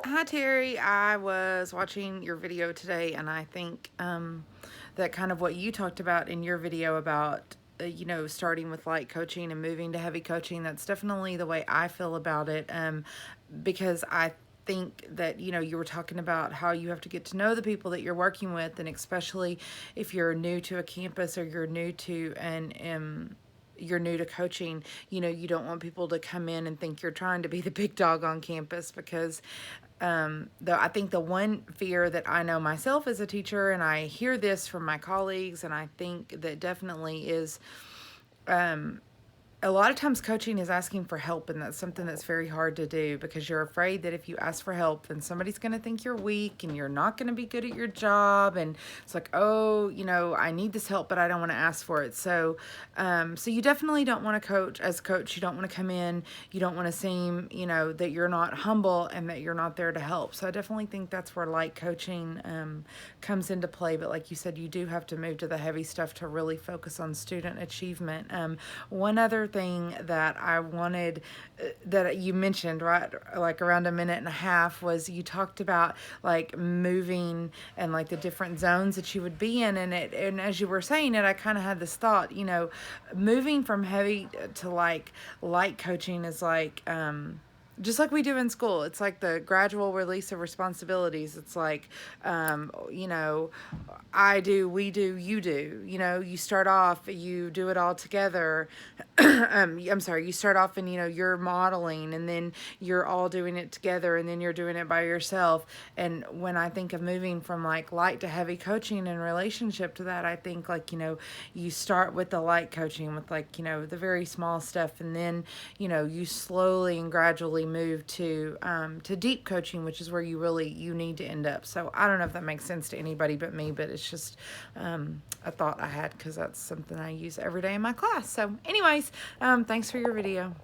Hi Terry, I was watching your video today and I think that kind of what you talked about in your video about starting with light coaching and moving to heavy coaching, that's definitely the way I feel about it, because I think that you were talking about how you have to get to know the people that you're working with, and especially if you're new to a campus or you're new to coaching, you don't want people to come in and think you're trying to be the big dog on campus, because though I think the one fear that I know myself as a teacher, and I hear this from my colleagues, and I think that definitely is, a lot of times coaching is asking for help, and that's something that's very hard to do because you're afraid that if you ask for help, then somebody's going to think you're weak and you're not going to be good at your job. And it's like, oh, I need this help, but I don't want to ask for it. So you definitely don't want to coach as a coach. You don't want to come in. You don't want to seem, that you're not humble and that you're not there to help. So I definitely think that's where light coaching comes into play. But like you said, you do have to move to the heavy stuff to really focus on student achievement. One other thing that I wanted, that you mentioned, right, like around a minute and a half, was you talked about like moving and like the different zones that you would be in, and as you were saying it, I kind of had this thought, moving from heavy to like light coaching is like, just like we do in school. It's like the gradual release of responsibilities. It's like, I do, we do, you do. You start off, you do it all together. I'm sorry, you start off and, you're modeling, and then you're all doing it together, and then you're doing it by yourself. And when I think of moving from like light to heavy coaching in relationship to that, I think like, you start with the light coaching with like, the very small stuff, and then, you slowly and gradually move to deep coaching, which is where you need to end up. So I don't know if that makes sense to anybody but me, but it's just a thought I had because that's something I use every day in my class. So anyways, thanks for your video.